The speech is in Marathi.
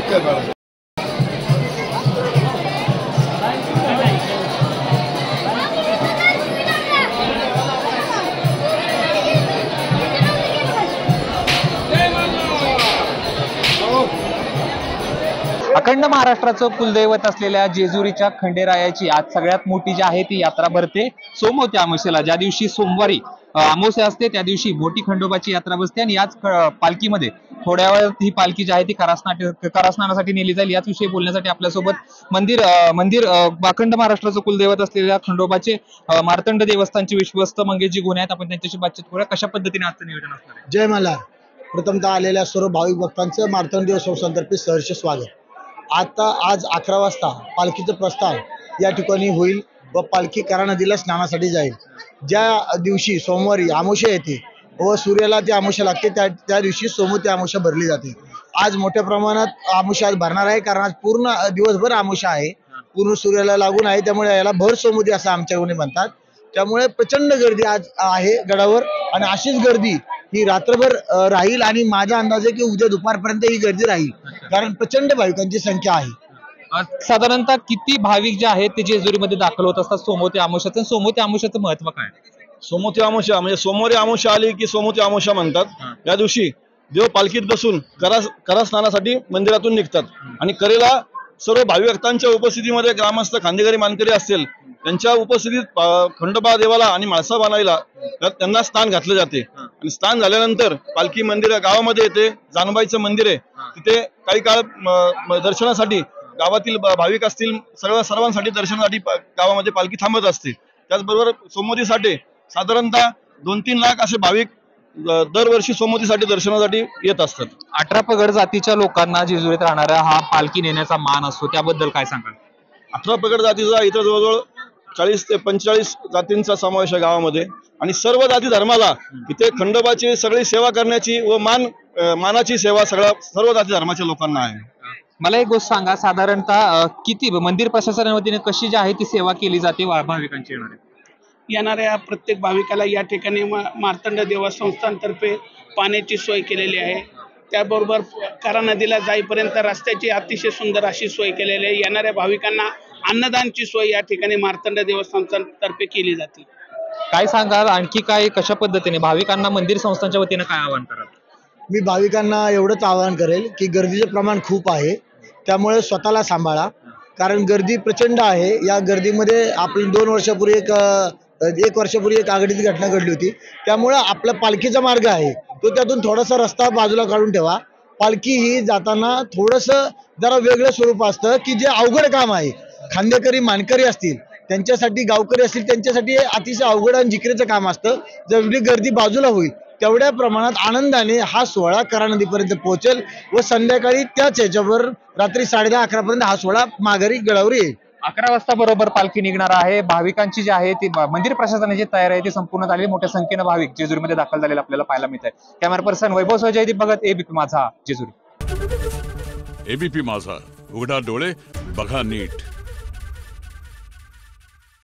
Okay madam. अखंड महाराष्ट्राचं कुलदैवत असलेल्या जेजुरीच्या खंडेरायाची आज सगळ्यात मोठी जी आहे ती यात्रा भरते सोमवती अमावस्येला. ज्या दिवशी सोमवारी अमावस्या असते त्या दिवशी मोठी खंडोबाची यात्रा बसते आणि याच पालखीमध्ये थोड्या वेळात ही पालखी जी आहे ती करास्नानासाठी नेली जाईल. याच विषयी बोलण्यासाठी आपल्यासोबत मंदिर अखंड महाराष्ट्राचं कुलदैवत असलेल्या खंडोबाचे मार्तंड देवस्थानचे विश्वस्त मंगेशजी गुन्हे आहेत. आपण त्यांच्याशी बातचीत करूया. कशा पद्धतीने आजचं नियोजन असणार आहे? जय मल्हार. प्रथमतः आलेल्या सर्व भाविक भक्तांचं मार्तंड देव संस्थांतर्फे सहर्ष स्वागत. आज 11 वाजता पालखीचं प्रस्थान या ठिकाणी होईल व पालखी करा नदीला स्नानासाठी जाईल. ज्या दिवशी सोमवारी अमावस्या येते व सूर्याला ती अमावस्या लागते त्या दिवशी सोमवती अमावस्या भरली जाते. आज मोठ्या प्रमाणात अमावस्या भरणार आहे, कारण आज पूर्ण दिवसभर अमावस्या आहे, पूर्ण सूर्याला लागून आहे, त्यामुळे याला भर सोमवती असं आमच्याकडे म्हणतात. त्यामुळे प्रचंड गर्दी आज आहे गडावर आणि अशीच गर्दी ही रात्रभर राहील आणि माझा अंदाज आहे की उद्या दुपारपर्यंत ही गर्दी राहील, कारण प्रचंड भाविकांची संख्या आहे. साधारणतः किती भाविक जे आहेत ते जेजुरीमध्ये दाखल होत असतात सोमवती अमावस्याचं? सोमवती अमावस्याचं महत्व काय? सोमवती अमावस्या म्हणजे सोमवारी अमावस्या आली की सोमवती अमावस्या म्हणतात. या दिवशी देव पालखीत बसून करा स्नानासाठी मंदिरातून निघतात आणि करेला सर्व भाविक भक्तांच्या उपस्थितीमध्ये ग्रामस्थ खांदेकरी मानकरी असतील त्यांच्या उपस्थितीत खंडोबा देवाला आणि म्हाळसा बानाईला त्यांना स्नान घातले जाते. आणि स्नान झाल्यानंतर पालखी मंदिर गावामध्ये येते. जानबाईचं मंदिर आहे, तिथे काही काळ दर्शनासाठी गावातील भाविक असतील सर्वांसाठी दर्शनासाठी गावामध्ये पालखी थांबत असते. त्याचबरोबर सोमवतीसाठी साधारणतः 2-3 लाख असे भाविक दरवर्षी सोमवतीसाठी दर्शनासाठी येत असतात. 18 पगड जातीच्या लोकांना जेजुरीत राहणारा हा पालखी नेण्याचा मान असतो, त्याबद्दल काय सांगाल? 18 पगड जातीचा इथं जवळजवळ 40 ते 45 जातींचा समावेश आहे गावामध्ये आणि सर्व जाती धर्माला इथे खंडोबाची सगळी सेवा करण्याची व मानाची सेवा सर्व जाती धर्माच्या लोकांना आहे. मला एक गोष्ट सांगा, साधारणतः किती मंदिर प्रशासनाच्या वतीने कशी जी आहे ती सेवा केली जाते भाविकांची? येणाऱ्या प्रत्येक भाविकाला या ठिकाणी मार्तंड देवा संस्थांतर्फे पाण्याची सोय केलेली आहे. त्याबरोबर करा नदीला जाईपर्यंत रस्त्याची अतिशय सुंदर अशी सोय केलेली आहे. येणाऱ्या भाविकांना अन्नदानची सोय या ठिकाणी मार्तंड देवस्थानातर्फे केली जाते. काय सांगाल आणखी काय, कशा पद्धतीने भाविकांना मंदिर संस्थांच्या वतीने काय आवाहन कराल? मी भाविकांना एवढंच आवाहन करेल की गर्दीचे प्रमाण खूप आहे, त्यामुळे स्वतःला सांभाळा, कारण गर्दी प्रचंड आहे. या गर्दीमध्ये आपण 2 वर्षापूर्वी एक वर्षापूर्वी एक आगडीची घटना घडली होती. त्यामुळे आपला पालखीचा मार्ग आहे तो त्यातून थोडासा रस्ता बाजूला काढून ठेवा. पालखी ही जाताना थोडंसं जरा वेगळं स्वरूप असतं की जे अवघड काम आहे, खांदेकरी मानकरी असतील त्यांच्यासाठी, गावकरी असतील त्यांच्यासाठी अतिशय अवघड आणि जिकरीचं काम असतं. जेवढी गर्दी बाजूला होईल तेवढ्या प्रमाणात आनंदाने हा सोहळा करा नदीपर्यंत पोहोचेल व संध्याकाळी त्याच ह्याच्यावर रात्री 10:30-11 पर्यंत हा सोहळा माघारी गडावर येईल. 11 वाजता बरोबर पालखी निघणार आहे. भाविकांची जी आहे ती मंदिर प्रशासनाची तयारी आहे ती संपूर्ण झाली. मोठ्या संख्येनं भाविक जेजुरीमध्ये दाखल झालेले आपल्याला पाहायला मिळत आहे. कॅमेरा पर्सन वैभव सह जयदीप भगत, एबीपी माझा, जेजुरी. एबीपी माझा, उघडा डोळे बघा नीट.